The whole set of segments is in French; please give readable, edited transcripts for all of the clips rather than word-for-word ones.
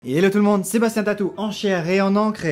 Hello tout le monde, Sébastien Tatou en chair et en encre.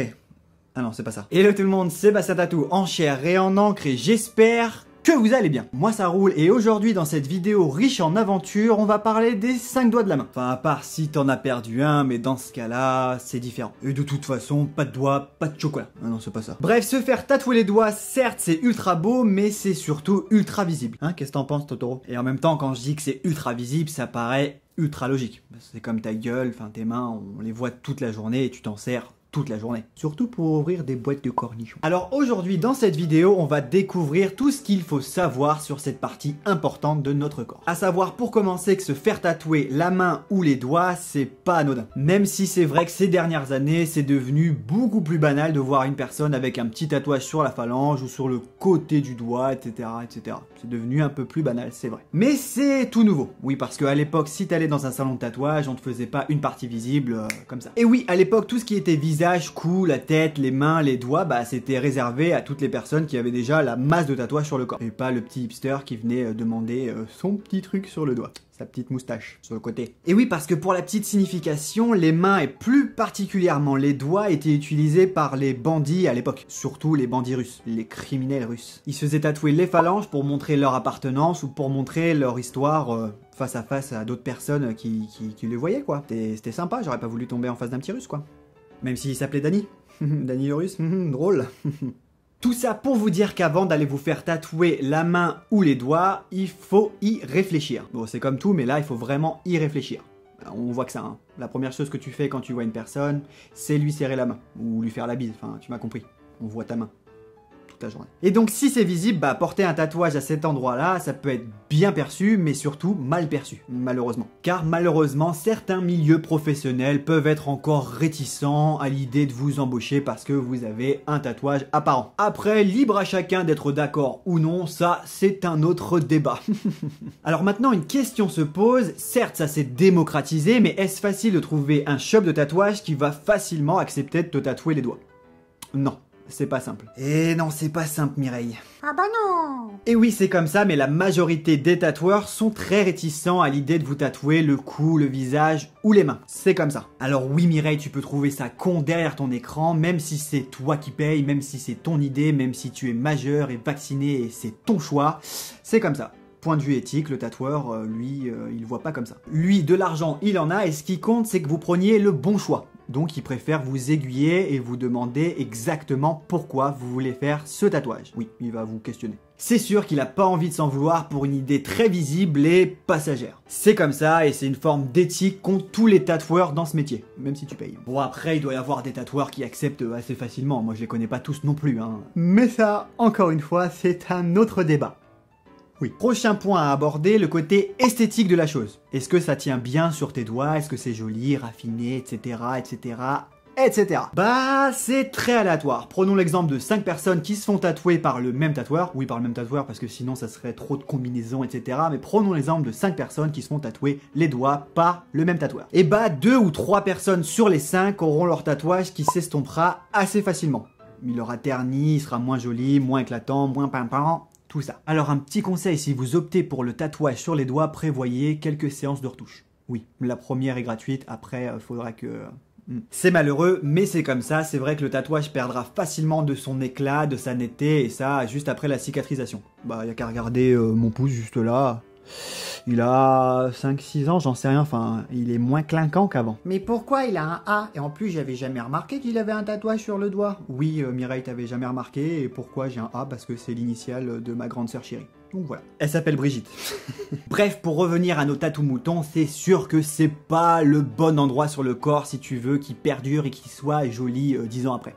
Ah non, c'est pas ça. Hello tout le monde, Sébastien Tatou en chair et en encre et j'espère que vous allez bien. Moi ça roule et aujourd'hui dans cette vidéo riche en aventures, on va parler des 5 doigts de la main. Enfin à part si t'en as perdu un, mais dans ce cas-là, c'est différent. Et de toute façon, pas de doigts, pas de chocolat. Ah non, c'est pas ça. Bref, se faire tatouer les doigts, certes c'est ultra beau, mais c'est surtout ultra visible. Hein, qu'est-ce que t'en penses Totoro? Et en même temps, quand je dis que c'est ultra visible, ça paraît ultra logique. C'est comme ta gueule, enfin tes mains, on les voit toute la journée et tu t'en sers toute la journée. Surtout pour ouvrir des boîtes de cornichons. Alors aujourd'hui, dans cette vidéo, on va découvrir tout ce qu'il faut savoir sur cette partie importante de notre corps. À savoir, pour commencer, que se faire tatouer la main ou les doigts, c'est pas anodin. Même si c'est vrai que ces dernières années, c'est devenu beaucoup plus banal de voir une personne avec un petit tatouage sur la phalange ou sur le côté du doigt, etc., etc. C'est devenu un peu plus banal, c'est vrai. Mais c'est tout nouveau. Oui, parce qu'à l'époque, si t'allais dans un salon de tatouage, on te faisait pas une partie visible comme ça. Et oui, à l'époque, tout ce qui était visage, cou, la tête, les mains, les doigts, bah c'était réservé à toutes les personnes qui avaient déjà la masse de tatouages sur le corps. Et pas le petit hipster qui venait demander son petit truc sur le doigt. Sa petite moustache sur le côté. Et oui, parce que pour la petite signification, les mains et plus particulièrement les doigts étaient utilisés par les bandits à l'époque. Surtout les bandits russes, les criminels russes. Ils se faisaient tatouer les phalanges pour montrer leur appartenance ou pour montrer leur histoire face à d'autres personnes qui les voyaient quoi. C'était sympa, j'aurais pas voulu tomber en face d'un petit russe quoi. Même s'il s'appelait Danny. Danny le russe, drôle. Tout ça pour vous dire qu'avant d'aller vous faire tatouer la main ou les doigts, il faut y réfléchir. Bon, c'est comme tout, mais là, il faut vraiment y réfléchir. On voit que ça, hein. La première chose que tu fais quand tu vois une personne, c'est lui serrer la main. Ou lui faire la bise, enfin, tu m'as compris. On voit ta main. La journée. Et donc si c'est visible, bah porter un tatouage à cet endroit-là, ça peut être bien perçu, mais surtout mal perçu, malheureusement. Car malheureusement, certains milieux professionnels peuvent être encore réticents à l'idée de vous embaucher parce que vous avez un tatouage apparent. Après, libre à chacun d'être d'accord ou non, ça c'est un autre débat. Alors maintenant, une question se pose, certes ça s'est démocratisé, mais est-ce facile de trouver un shop de tatouage qui va facilement accepter de te tatouer les doigts? Non. C'est pas simple. Et non, c'est pas simple, Mireille. Ah bah non! Et oui, c'est comme ça, mais la majorité des tatoueurs sont très réticents à l'idée de vous tatouer le cou, le visage ou les mains. C'est comme ça. Alors oui, Mireille, tu peux trouver ça con derrière ton écran, même si c'est toi qui payes, même si c'est ton idée, même si tu es majeur et vacciné et c'est ton choix. C'est comme ça. Point de vue éthique, le tatoueur, lui, il voit pas comme ça. Lui, de l'argent, il en a, et ce qui compte, c'est que vous preniez le bon choix. Donc il préfère vous aiguiller et vous demander exactement pourquoi vous voulez faire ce tatouage. Oui, il va vous questionner. C'est sûr qu'il n'a pas envie de s'en vouloir pour une idée très visible et passagère. C'est comme ça et c'est une forme d'éthique qu'ont tous les tatoueurs dans ce métier, même si tu payes. Bon après, il doit y avoir des tatoueurs qui acceptent assez facilement, moi je les connais pas tous non plus, hein. Mais ça, encore une fois, c'est un autre débat. Oui. Prochain point à aborder, le côté esthétique de la chose. Est-ce que ça tient bien sur tes doigts? Est-ce que c'est joli, raffiné, etc., etc., etc. Bah, c'est très aléatoire. Prenons l'exemple de 5 personnes qui se font tatouer par le même tatoueur. Oui, par le même tatoueur, parce que sinon ça serait trop de combinaisons, etc. Mais prenons l'exemple de 5 personnes qui se font tatouer les doigts par le même tatoueur. Et bah, 2 ou 3 personnes sur les 5 auront leur tatouage qui s'estompera assez facilement. Il aura terni, il sera moins joli, moins éclatant, moins pimpant. Tout ça. Alors un petit conseil, si vous optez pour le tatouage sur les doigts, prévoyez quelques séances de retouche. Oui, la première est gratuite, après faudra que... C'est malheureux, mais c'est comme ça, c'est vrai que le tatouage perdra facilement de son éclat, de sa netteté, et ça juste après la cicatrisation. Bah y a qu'à regarder mon pouce juste là. Il a 5-6 ans, j'en sais rien, enfin, il est moins clinquant qu'avant. Mais pourquoi il a un A? Et en plus, j'avais jamais remarqué qu'il avait un tatouage sur le doigt. Oui, Mireille, t'avais jamais remarqué, et pourquoi j'ai un A? Parce que c'est l'initiale de ma grande sœur chérie. Donc voilà. Elle s'appelle Brigitte. Bref, pour revenir à nos tatous moutons, c'est sûr que c'est pas le bon endroit sur le corps si tu veux qu'il perdure et qu'il soit joli 10 ans après.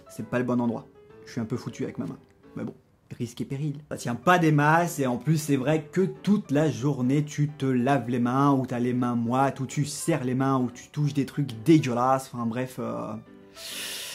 C'est pas le bon endroit. Je suis un peu foutu avec ma main. Mais bon. Risque et péril. Ça tient pas des masses et en plus c'est vrai que toute la journée tu te laves les mains ou t'as les mains moites ou tu serres les mains ou tu touches des trucs dégueulasses, enfin bref,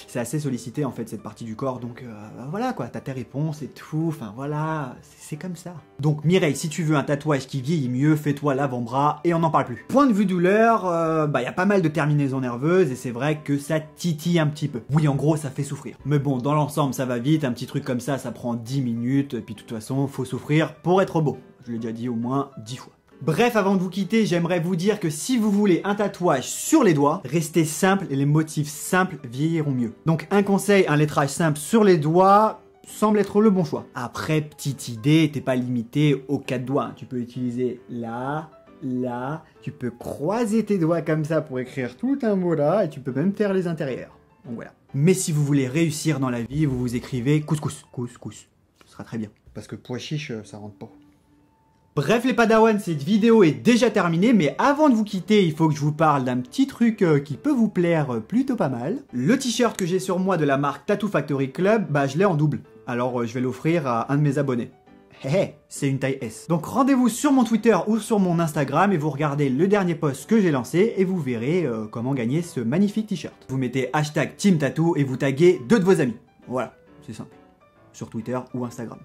c'est assez sollicité en fait cette partie du corps donc voilà quoi, t'as tes réponses et tout, enfin voilà, c'est comme ça. Donc Mireille, si tu veux un tatouage qui vieillit mieux, fais-toi l'avant-bras et on n'en parle plus. Point de vue douleur, bah y a pas mal de terminaisons nerveuses et c'est vrai que ça titille un petit peu. Oui en gros ça fait souffrir. Mais bon dans l'ensemble ça va vite, un petit truc comme ça prend 10 minutes et puis de toute façon faut souffrir pour être beau. Je l'ai déjà dit au moins 10 fois. Bref, avant de vous quitter, j'aimerais vous dire que si vous voulez un tatouage sur les doigts, restez simple et les motifs simples vieilliront mieux. Donc un conseil, un lettrage simple sur les doigts semble être le bon choix. Après, petite idée, t'es pas limité aux 4 doigts. Tu peux utiliser là, là, tu peux croiser tes doigts comme ça pour écrire tout un mot là, et tu peux même faire les intérieurs. Donc voilà. Mais si vous voulez réussir dans la vie, vous vous écrivez couscous, couscous. Ce sera très bien. Parce que pois chiche, ça rentre pas. Bref les padawans, cette vidéo est déjà terminée, mais avant de vous quitter, il faut que je vous parle d'un petit truc qui peut vous plaire plutôt pas mal. Le t-shirt que j'ai sur moi de la marque Tattoo Factory Club, bah je l'ai en double. Alors je vais l'offrir à un de mes abonnés. Hé, c'est une taille S. Donc rendez-vous sur mon Twitter ou sur mon Instagram et vous regardez le dernier post que j'ai lancé et vous verrez comment gagner ce magnifique t-shirt. Vous mettez hashtag TeamTattoo et vous taguez 2 de vos amis. Voilà, c'est simple. Sur Twitter ou Instagram.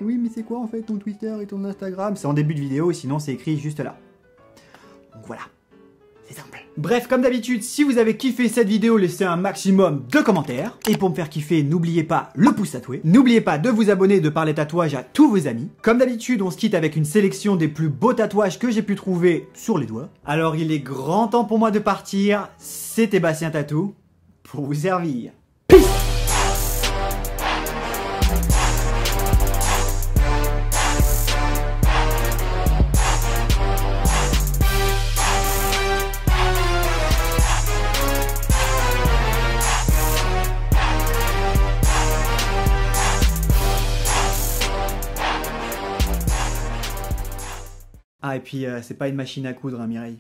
Et oui, mais c'est quoi en fait ton Twitter et ton Instagram? C'est en début de vidéo et sinon c'est écrit juste là. Donc voilà. C'est simple. Bref, comme d'habitude, si vous avez kiffé cette vidéo, laissez un maximum de commentaires. Et pour me faire kiffer, n'oubliez pas le pouce tatoué. N'oubliez pas de vous abonner et de parler tatouage à tous vos amis. Comme d'habitude, on se quitte avec une sélection des plus beaux tatouages que j'ai pu trouver sur les doigts. Alors il est grand temps pour moi de partir. C'était Bastien Tattoo pour vous servir. Peace! Ah, et puis, c'est pas une machine à coudre, hein, Mireille.